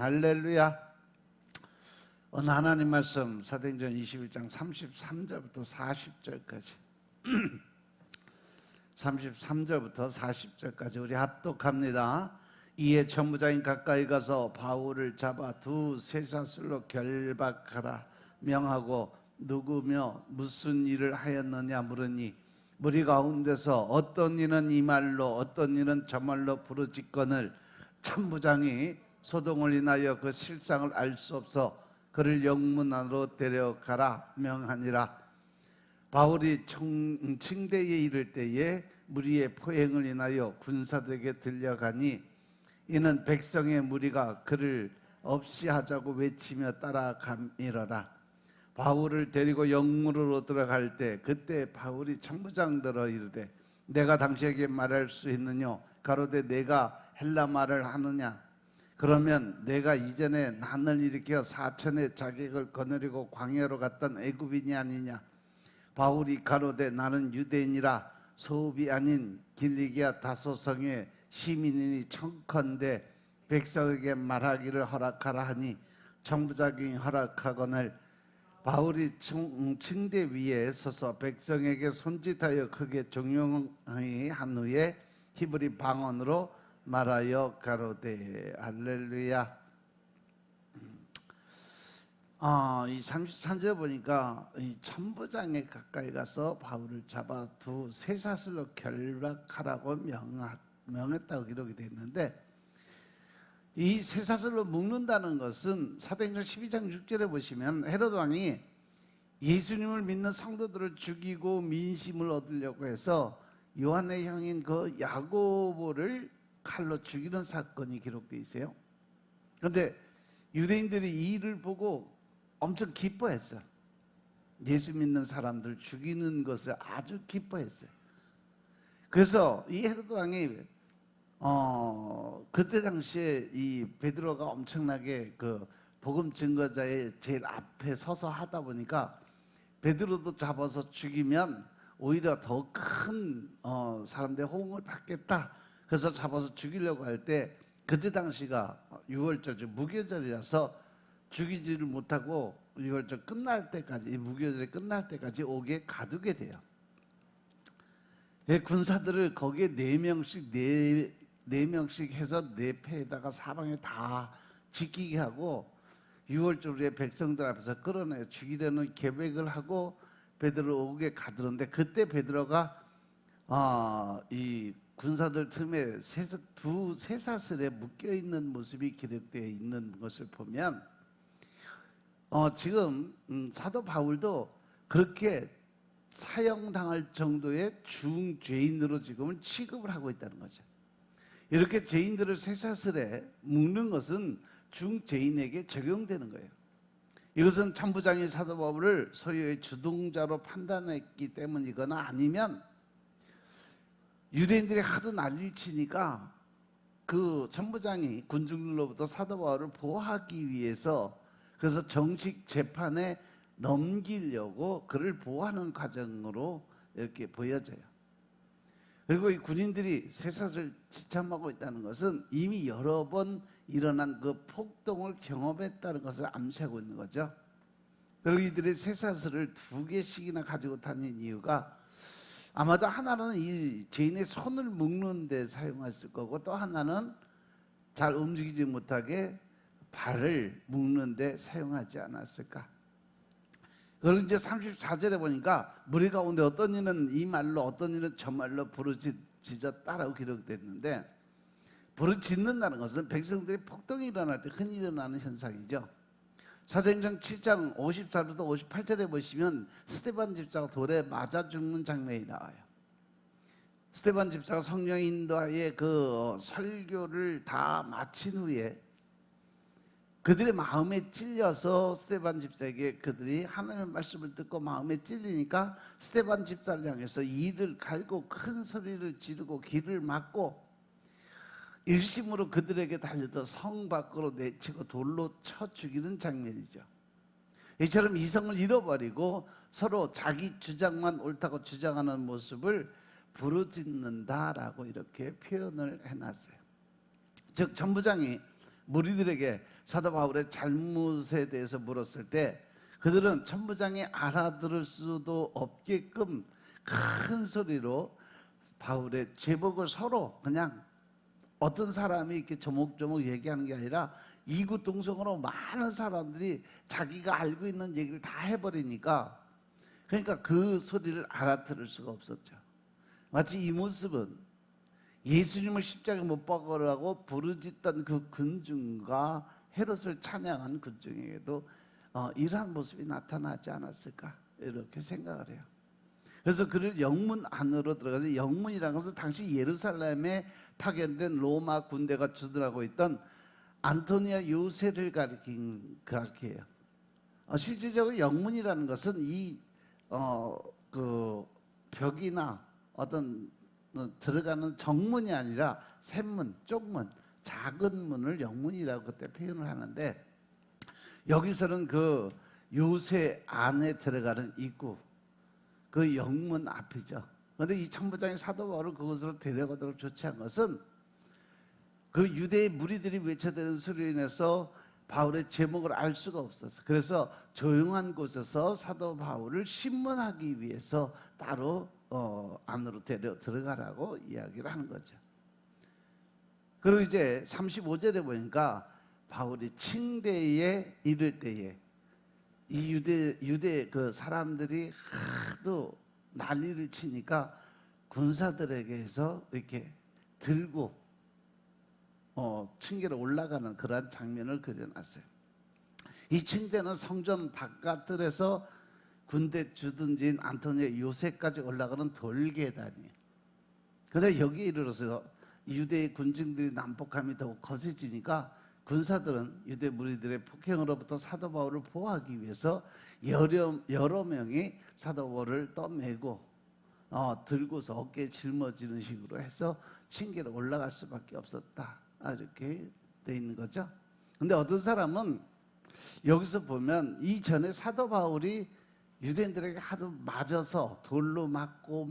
할렐루야. 오늘 하나님 말씀 사도행전 21장 33절부터 40절까지 33절부터 40절까지 우리 합독합니다. 이에 천부장이 가까이 가서 바울을 잡아 두 쇠사슬로 결박하라 명하고 누구며 무슨 일을 하였느냐 물으니 무리 가운데서 어떤 이는 이 말로 어떤 이는 저 말로 부르짖거늘 천부장이 소동을 인하여 그 실상을 알 수 없어 그를 영문 안으로 데려가라 명하니라. 바울이 층대에 이를 때에 무리의 포행을 인하여 군사들에게 들려가니 이는 백성의 무리가 그를 없이 하자고 외치며 따라가미러라. 바울을 데리고 영문으로 들어갈 때 그때 바울이 천부장들어 이르되 내가 당신에게 말할 수 있느냐 가로되 내가 헬라 말을 하느냐 그러면 내가 이전에 난을 일으켜 사천의 자객을 거느리고 광야로 갔던 애굽인이 아니냐. 바울이 가로되 나는 유대인이라 소읍이 아닌 길리기아 다소성의 시민이니 청컨대 백성에게 말하기를 허락하라 하니 천부장이 허락하거늘 바울이 층대 위에 서서 백성에게 손짓하여 크게 종용하니 한 후에 히브리 방언으로 말하여 가로되 할렐루야. 이 33절 보니까 이 천부장에 가까이 가서 바울을 잡아 두 쇠사슬로 결박하라고 명했다고 기록이 되어 있는데, 이 쇠사슬로 묶는다는 것은 사도행전 12장 6절에 보시면 헤롯 왕이 예수님을 믿는 성도들을 죽이고 민심을 얻으려고 해서 요한의 형인 그 야고보를 칼로 죽이는 사건이 기록되어 있어요. 그런데 유대인들이 이 일을 보고 엄청 기뻐했어요. 예수 믿는 사람들 죽이는 것을 아주 기뻐했어요. 그래서 이 헤롯 왕이 그때 당시에 이 베드로가 엄청나게 그 복음 증거자의 제일 앞에 서서 하다 보니까 베드로도 잡아서 죽이면 오히려 더 큰 사람들의 호응을 받겠다. 그래서 잡아서 죽이려고 할 때 그때 당시가 6월절 무교절이라서 죽이지를 못하고 6월절 끝날 때까지, 이 무교절이 끝날 때까지 옥에 가두게 돼요. 군사들을 거기에 4명씩 해서 4패에다가 사방에 다 지키게 하고 6월절에 백성들 앞에서 끌어내어 죽이려는 계획을 하고 베드로 옥에 가두는데, 그때 베드로가 이 군사들 틈에 두 쇠사슬에 묶여있는 모습이 기록되어 있는 것을 보면 지금 사도 바울도 그렇게 사형당할 정도의 중죄인으로 지금은 취급을 하고 있다는 거죠. 이렇게 죄인들을 쇠사슬에 묶는 것은 중죄인에게 적용되는 거예요. 이것은 천부장이 사도 바울을 소유의 주동자로 판단했기 때문이거나 아니면 유대인들이 하도 난리치니까 그 천부장이 군중들로부터 사도 바울을 보호하기 위해서 그래서 정식 재판에 넘기려고 그를 보호하는 과정으로 이렇게 보여져요. 그리고 이 군인들이 쇠사슬을 지참하고 있다는 것은 이미 여러 번 일어난 그 폭동을 경험했다는 것을 암시하고 있는 거죠. 그리고 이들이 쇠사슬을 2개씩이나 가지고 다니는 이유가 아마도 하나는 이 죄인의 손을 묶는 데 사용했을 거고, 또 하나는 잘 움직이지 못하게 발을 묶는 데 사용하지 않았을까. 그리고 이제 34절에 보니까 무리 가운데 어떤 이는 이 말로 어떤 이는 저 말로 부르짖었다라고 기록됐는데, 부르짖는다는 것은 백성들이 폭동이 일어날 때 흔히 일어나는 현상이죠. 사도행전 7장 54절부터 58절에 보시면 스데반 집사가 돌에 맞아 죽는 장면이 나와요. 스데반 집사가 성령 인도하에 그 설교를 다 마친 후에 그들의 마음에 찔려서 스데반 집사에게 그들이 하나님의 말씀을 듣고 마음에 찔리니까 스데반 집사를 향해서 이를 갈고 큰 소리를 지르고 귀를 막고 일심으로 그들에게 달려서 성 밖으로 내치고 돌로 쳐 죽이는 장면이죠. 이처럼 이성을 잃어버리고 서로 자기 주장만 옳다고 주장하는 모습을 부르짖는다라고 이렇게 표현을 해놨어요. 즉 천부장이 무리들에게 사도 바울의 잘못에 대해서 물었을 때 그들은 천부장이 알아들을 수도 없게끔 큰 소리로 바울의 제복을 서로 그냥 어떤 사람이 이렇게 조목조목 얘기하는 게 아니라 이구동성으로 많은 사람들이 자기가 알고 있는 얘기를 다 해버리니까, 그러니까 그 소리를 알아들을 수가 없었죠. 마치 이 모습은 예수님을 십자가에 못 박으라고 부르짖던 그 군중과 헤롯을 찬양한 군중에게도 이러한 모습이 나타나지 않았을까, 이렇게 생각을 해요. 그래서 그를 영문 안으로 들어가서, 영문이라는 것은 당시 예루살렘에 파견된 로마 군대가 주둔하고 있던 안토니아 요새를 가리켜요. 실질적으로 영문이라는 것은 그 벽이나 어떤 들어가는 정문이 아니라 샘문, 쪽문, 작은 문을 영문이라고 그때 표현을 하는데, 여기서는 그 요새 안에 들어가는 입구, 그 영문 앞이죠. 그런데 이 천부장이 사도 바울을 그곳으로 데려가도록 조치한 것은 그 유대의 무리들이 외쳐대는 소리로 인해서 바울의 제목을 알 수가 없었어. 그래서 조용한 곳에서 사도 바울을 신문하기 위해서 따로 안으로 들어가라고 이야기를 하는 거죠. 그리고 이제 35절에 보니까 바울이 층대에 이를 때에 이 유대 그 사람들이 하도 난리를 치니까 군사들에게서 이렇게 들고 층계로 올라가는 그러한 장면을 그려놨어요. 이 층대는 성전 바깥들에서 군대 주둔지인 안토니아 요새까지 올라가는 돌계단이에요. 그런데 여기에 이르러서 유대의 군중들이 난폭함이 더욱 거세지니까 군사들은 유대 무리들의 폭행으로부터 사도 바울을 보호하기 위해서 여러 명이 사도 바울을 떠매고 들고서 어깨에 짊어지는 식으로 해서 층계로 올라갈 수밖에 없었다, 이렇게 돼 있는 거죠. 근데 어떤 사람은 여기서 보면 이전에 사도 바울이 유대인들에게 하도 맞아서 돌로 맞고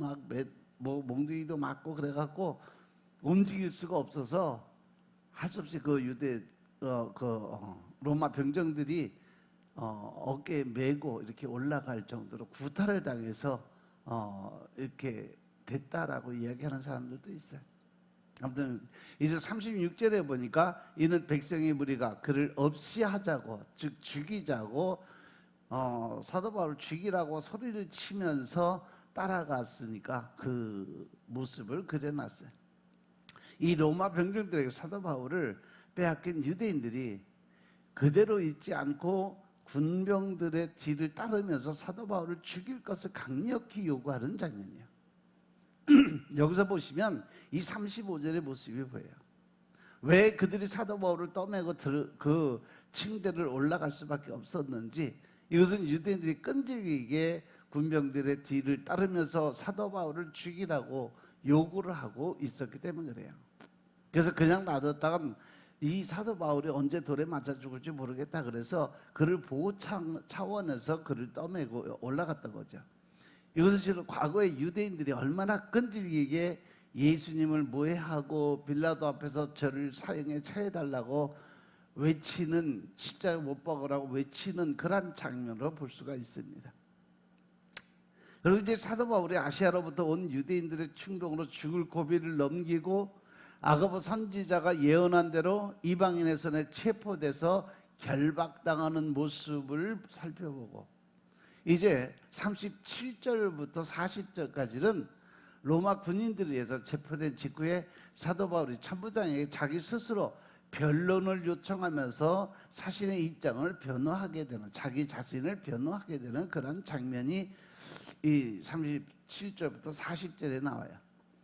몽둥이도 맞고 그래갖고 움직일 수가 없어서 할 수 없이 그 유대 로마 병정들이 어깨에 메고 이렇게 올라갈 정도로 구타를 당해서 이렇게 됐다라고 이야기하는 사람들도 있어요. 아무튼 이제 36절에 보니까 이는 백성의 무리가 그를 없이 하자고, 즉 죽이자고 사도 바울을 죽이라고 소리를 치면서 따라갔으니까 그 모습을 그려놨어요. 이 로마 병정들에게 사도 바울을 빼앗긴 유대인들이 그대로 있지 않고 군병들의 뒤를 따르면서 사도 바울을 죽일 것을 강력히 요구하는 장면이에요. 여기서 보시면 이 35절의 모습이 보여요. 왜 그들이 사도 바울을 떠매고 그 층대를 올라갈 수밖에 없었는지, 이것은 유대인들이 끈질기게 군병들의 뒤를 따르면서 사도 바울을 죽이라고 요구를 하고 있었기 때문에 그래요. 그래서 그냥 놔뒀다간 이 사도 바울이 언제 돌에 맞아 죽을지 모르겠다, 그래서 그를 보호 차원에서 그를 떠매고 올라갔던 거죠. 이것은 지금 과거에 유대인들이 얼마나 끈질기게 예수님을 모해하고 빌라도 앞에서 저를 사형에 처해달라고 외치는, 십자가 못 박으라고 외치는 그런 장면으로 볼 수가 있습니다. 그리고 이제 사도 바울이 아시아로부터 온 유대인들의 충동으로 죽을 고비를 넘기고 아가보 선지자가 예언한 대로 이방인의 손에 체포돼서 결박당하는 모습을 살펴보고, 이제 37절부터 40절까지는 로마 군인들에 의해서 체포된 직후에 사도 바울이 천부장에게 자기 스스로 변론을 요청하면서 자신의 입장을 변호하게 되는, 자기 자신을 변호하게 되는 그런 장면이 이 37절부터 40절에 나와요.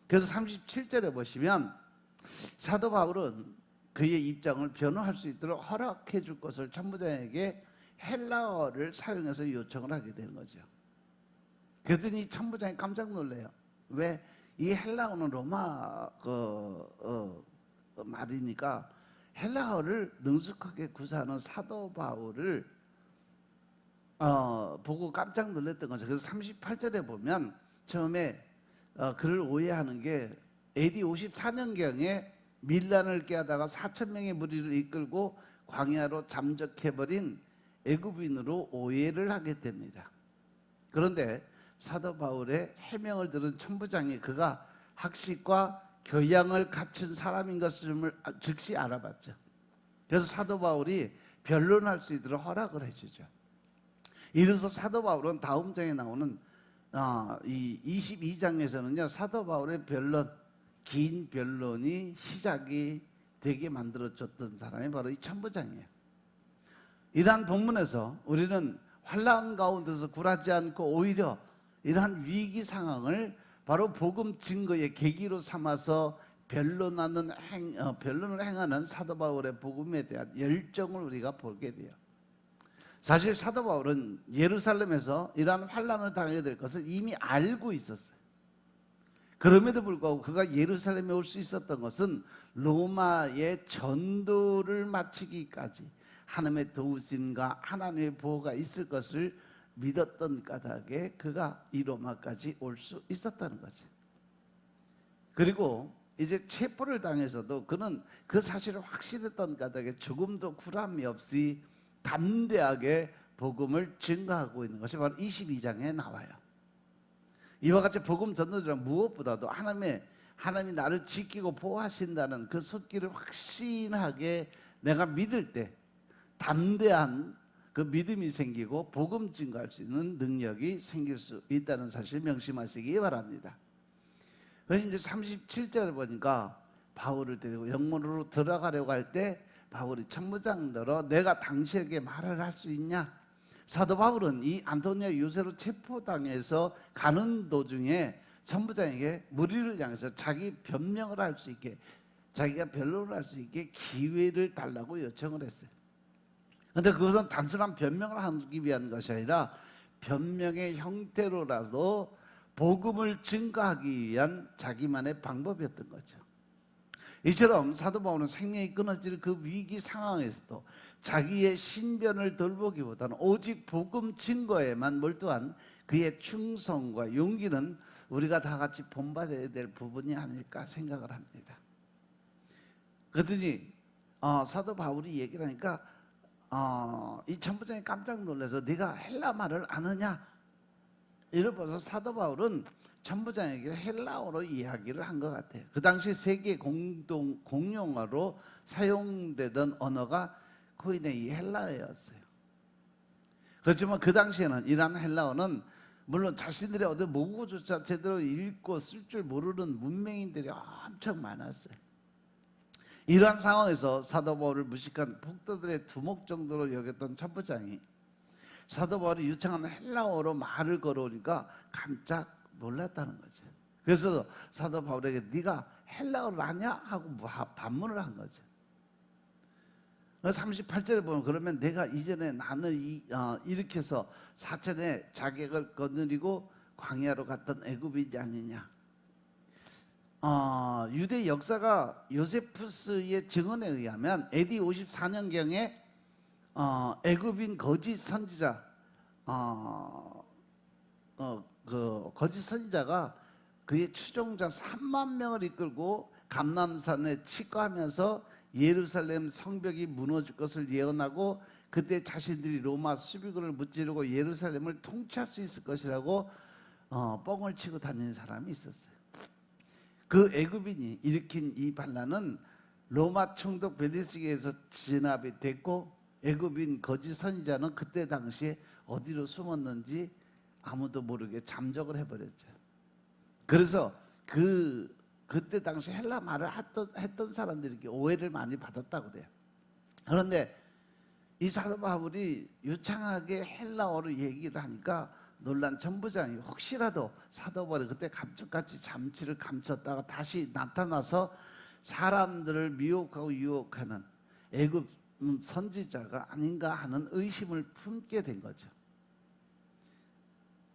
그래서 37절에 보시면 사도 바울은 그의 입장을 변호할 수 있도록 허락해 줄 것을 천부장에게 헬라어를 사용해서 요청을 하게 되는 거죠. 그랬더니 천부장이 깜짝 놀래요. 왜? 이 헬라어는 로마 말이니까 헬라어를 능숙하게 구사하는 사도 바울을 보고 깜짝 놀랐던 거죠. 그래서 38절에 보면 처음에 그를 오해하는 게 AD 54년경에 밀란을 꾀하다가 4천 명의 무리를 이끌고 광야로 잠적해버린 애굽인으로 오해를 하게 됩니다. 그런데 사도 바울의 해명을 들은 천부장이 그가 학식과 교양을 갖춘 사람인 것을 즉시 알아봤죠. 그래서 사도 바울이 변론할 수 있도록 허락을 해주죠. 이래서 사도 바울은 다음 장에 나오는 이 22장에서는요 사도 바울의 변론, 긴 변론이 시작이 되게 만들어줬던 사람이 바로 이 천부장이에요. 이러한 본문에서 우리는 환난 가운데서 굴하지 않고 오히려 이러한 위기 상황을 바로 복음 증거의 계기로 삼아서 변론을 행하는 사도 바울의 복음에 대한 열정을 우리가 보게 돼요. 사실 사도 바울은 예루살렘에서 이러한 환난을 당하게 될 것을 이미 알고 있었어요. 그럼에도 불구하고 그가 예루살렘에 올 수 있었던 것은 로마의 전도를 마치기까지 하나님의 도우심과 하나님의 보호가 있을 것을 믿었던 까닭에 그가 이 로마까지 올 수 있었다는 거죠. 그리고 이제 체포를 당해서도 그는 그 사실을 확신했던 까닭에 조금도 굴함이 없이 담대하게 복음을 증거하고 있는 것이 바로 22장에 나와요. 이와 같이 복음 전도자는 무엇보다도 하나님이 나를 지키고 보호하신다는 그 손길을 확신하게 내가 믿을 때 담대한 그 믿음이 생기고 복음 증거할 수 있는 능력이 생길 수 있다는 사실 명심하시기 바랍니다. 그래서 이제 37절에 보니까 바울을 데리고 영문으로 들어가려고 할 때 바울이 천부장들어 내가 당신에게 말을 할 수 있냐? 사도 바울은 이 안토니아 요새로 체포당해서 가는 도중에 천부장에게 무리를 향해서 자기 변명을 할 수 있게, 자기가 변론을 할 수 있게 기회를 달라고 요청을 했어요. 그런데 그것은 단순한 변명을 하기 위한 것이 아니라 변명의 형태로라도 복음을 증거하기 위한 자기만의 방법이었던 거죠. 이처럼 사도 바울은 생명이 끊어질 그 위기 상황에서도 자기의 신변을 돌보기보다는 오직 복음 증거에만 몰두한 그의 충성과 용기는 우리가 다 같이 본받아야 될 부분이 아닐까 생각을 합니다. 그러더니 사도 바울이 얘기를 하니까 이 천부장이 깜짝 놀라서 네가 헬라 말을 아느냐? 이러면서 사도 바울은 천부장에게 헬라어로 이야기를 한 것 같아요. 그 당시 세계 공용어로 사용되던 언어가 코인의 헬라어였어요. 그렇지만 그 당시에는 이러한 헬라어는 물론 자신들의 어떤 모국어조차 제대로 읽고 쓸 줄 모르는 문맹인들이 엄청 많았어요. 이러한 상황에서 사도 바울을 무식한 폭도들의 두목 정도로 여겼던 천부장이 사도 바울이 유창한 헬라어로 말을 걸어오니까 깜짝 놀랐다는 거죠. 그래서 사도 바울에게 네가 헬라어를 아냐? 하고 반문을 한 거죠. 38절에 보면 그러면 내가 이전에 나는 이렇게 해서 사천의 자객을 거느리고 광야로 갔던 애굽인이 아니냐. 유대 역사가 요세푸스의 증언에 의하면 AD 54년경에 애굽인 거짓 선지자 그 거짓 선지자가 그의 추종자 3만 명을 이끌고 감람산에 치과하면서 예루살렘 성벽이 무너질 것을 예언하고 그때 자신들이 로마 수비군을 무찌르고 예루살렘을 통치할 수 있을 것이라고 뻥을 치고 다니는 사람이 있었어요. 그 애굽인이 일으킨 이 반란은 로마 총독 베데스게에서 진압이 됐고 애굽인 거짓 선지자는 그때 당시에 어디로 숨었는지 아무도 모르게 잠적을 해버렸죠. 그래서 그때 당시 헬라 말을 했던 사람들이 이렇게 오해를 많이 받았다고 그래요. 그런데 이 사도 바울이 유창하게 헬라어로 얘기를 하니까 놀란 천부장이 혹시라도 사도 바울이 그때 감쪽같이 잠치를 감췄다가 다시 나타나서 사람들을 미혹하고 유혹하는 애굽 선지자가 아닌가 하는 의심을 품게 된 거죠.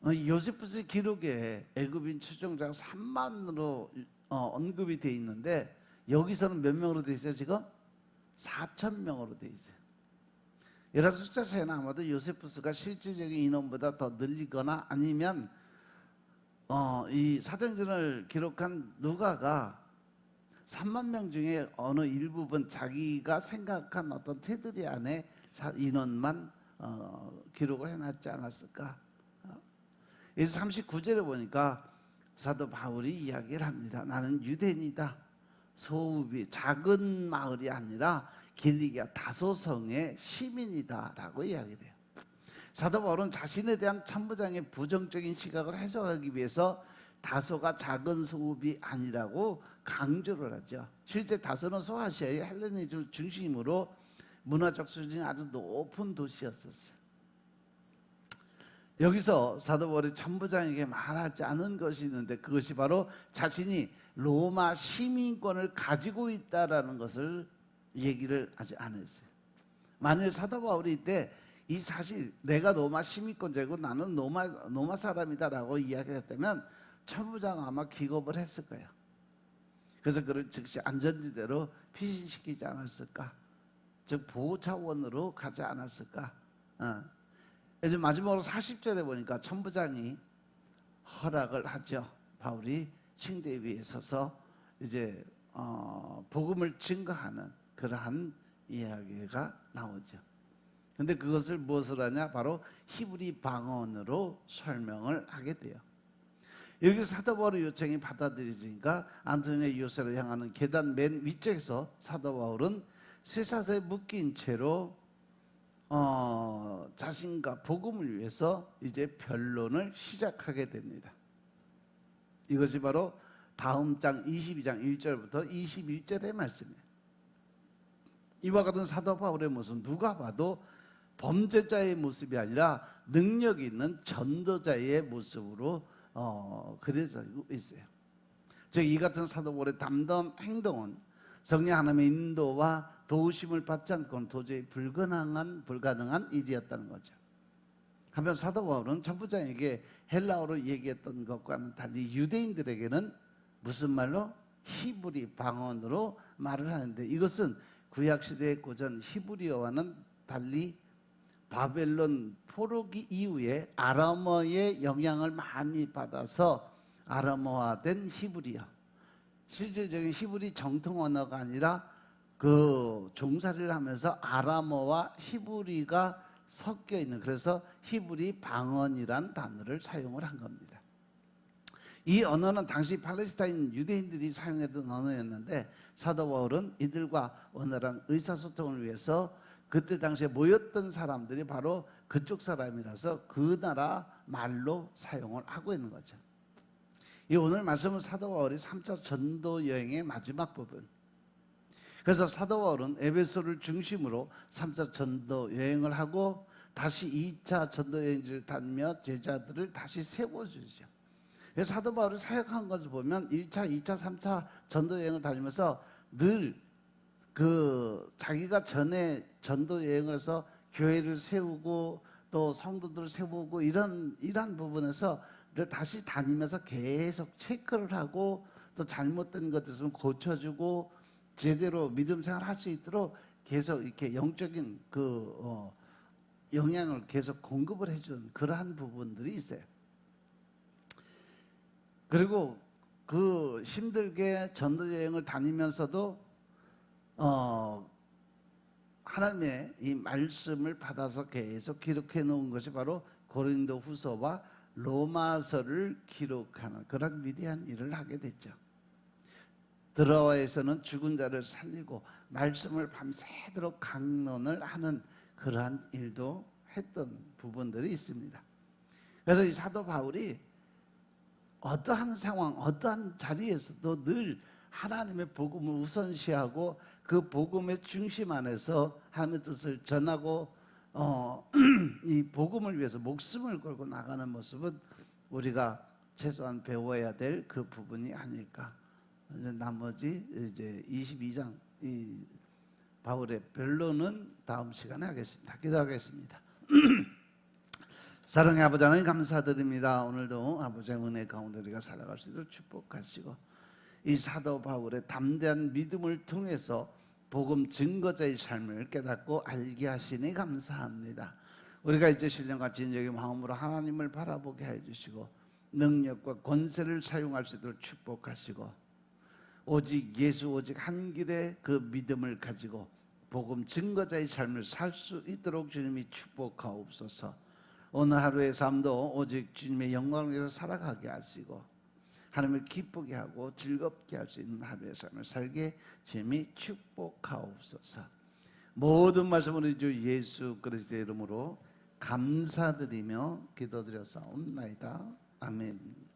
요세푸스 기록에 애굽인 추종자가 3만으로 언급이 되어 있는데 여기서는 몇 명으로 되어 있어요? 지금 4,000명으로 되어 있어요. 여러 숫자 차이는 아마도 요세푸스가 실질적인 인원보다 더 늘리거나 아니면 이 사도행전을 기록한 누가가 3만 명 중에 어느 일부분 자기가 생각한 어떤 테두리 안에 인원만 기록을 해놨지 않았을까? 그래서 39절에 보니까 사도 바울이 이야기를 합니다. 나는 유대인이다. 소읍이 작은 마을이 아니라 길리기아 다소성의 시민이다라고 이야기를 해요. 사도 바울은 자신에 대한 천부장의 부정적인 시각을 해소하기 위해서 다소가 작은 소읍이 아니라고 강조를 하죠. 실제 다소는 소아시아의 헬레니즘 중심으로 문화적 수준이 아주 높은 도시였었어요. 여기서 사도 바울이 천부장에게 말하지 않은 것이 있는데 그것이 바로 자신이 로마 시민권을 가지고 있다라는 것을 얘기를 아직 안 했어요. 만일 사도 바울이 이때 이 사실 내가 로마 시민권자고 나는 로마 사람이다라고 이야기했다면 천부장 아마 기겁을 했을 거예요. 그래서 그를 즉시 안전지대로 피신시키지 않았을까? 즉 보호 차원으로 가지 않았을까? 이제 마지막으로 40절에 보니까 천부장이 허락을 하죠. 바울이 층대 위에 서서 이제 복음을 증거하는 그러한 이야기가 나오죠. 근데 그것을 무엇을 하냐? 바로 히브리 방언으로 설명을 하게 돼요. 여기서 사도 바울의 요청이 받아들여지니까 안토니아 요새를 향하는 계단 맨 위쪽에서 사도 바울은 쇠사슬에 묶인 채로 자신과 복음을 위해서 이제 변론을 시작하게 됩니다. 이것이 바로 다음 장 22장 1절부터 21절의 말씀이에요. 이와 같은 사도 바울의 모습은 누가 봐도 범죄자의 모습이 아니라 능력 있는 전도자의 모습으로 그려져 있어요. 즉 이 같은 사도 바울의 담대한 행동은 성령 하나님의 인도와 도우심을 받지 않고는 도저히 불가능한 일이었다는 거죠. 한편 사도 바울은 천부장에게 헬라어로 얘기했던 것과는 달리 유대인들에게는 무슨 말로? 히브리 방언으로 말을 하는데 이것은 구약시대의 고전 히브리어와는 달리 바벨론 포로기 이후에 아람어의 영향을 많이 받아서 아람어화된 히브리어, 실질적인 히브리 정통 언어가 아니라 그 종살이를 하면서 아람어와 히브리가 섞여 있는, 그래서 히브리 방언이란 단어를 사용을 한 겁니다. 이 언어는 당시 팔레스타인 유대인들이 사용했던 언어였는데 사도 바울은 이들과 원활한 의사소통을 위해서 그때 당시에 모였던 사람들이 바로 그쪽 사람이라서 그 나라 말로 사용을 하고 있는 거죠. 이 오늘 말씀은 사도 바울이 3차 전도 여행의 마지막 부분. 그래서 사도 바울은 에베소를 중심으로 3차 전도 여행을 하고 다시 2차 전도 여행을 다니며 제자들을 다시 세워주죠. 그래서 사도 바울이 사역한 것을 보면 1차, 2차, 3차 전도 여행을 다니면서 늘 자기가 전에 전도 여행을 해서 교회를 세우고 또 성도들을 세우고 이런 부분에서 늘 다시 다니면서 계속 체크를 하고 또 잘못된 것 있으면 고쳐주고 제대로 믿음 생활 할 수 있도록 계속 이렇게 영적인 영향을 계속 공급을 해준 그러한 부분들이 있어요. 그리고 그 힘들게 전도 여행을 다니면서도 하나님의 이 말씀을 받아서 계속 기록해 놓은 것이 바로 고린도 후서와 로마서를 기록하는 그런 위대한 일을 하게 됐죠. 드라와에서는 죽은 자를 살리고 말씀을 밤새도록 강론을 하는 그러한 일도 했던 부분들이 있습니다. 그래서 이 사도 바울이 어떠한 상황, 어떠한 자리에서도 늘 하나님의 복음을 우선시하고 그 복음의 중심 안에서 하나님의 뜻을 전하고 이 복음을 위해서 목숨을 걸고 나가는 모습은 우리가 최소한 배워야 될 그 부분이 아닐까. 나머지 이제 22장 이 바울의 변론은 다음 시간에 하겠습니다. 기도하겠습니다. 사랑의 아버지 하나님 감사드립니다. 오늘도 아버지의 은혜 가운데 우리가 살아갈 수 있도록 축복하시고 이 사도 바울의 담대한 믿음을 통해서 복음 증거자의 삶을 깨닫고 알게 하시니 감사합니다. 우리가 이제 신령과 진정의 마음으로 하나님을 바라보게 해주시고 능력과 권세를 사용할 수 있도록 축복하시고 오직 예수 오직 한 길의 그 믿음을 가지고 복음 증거자의 삶을 살 수 있도록 주님이 축복하옵소서. 오늘 하루의 삶도 오직 주님의 영광을 위해서 살아가게 하시고 하나님을 기쁘게 하고 즐겁게 할 수 있는 하루의 삶을 살게 주님이 축복하옵소서. 모든 말씀을 우리 주 예수 그리스도의 이름으로 감사드리며 기도드렸사옵나이다. 아멘.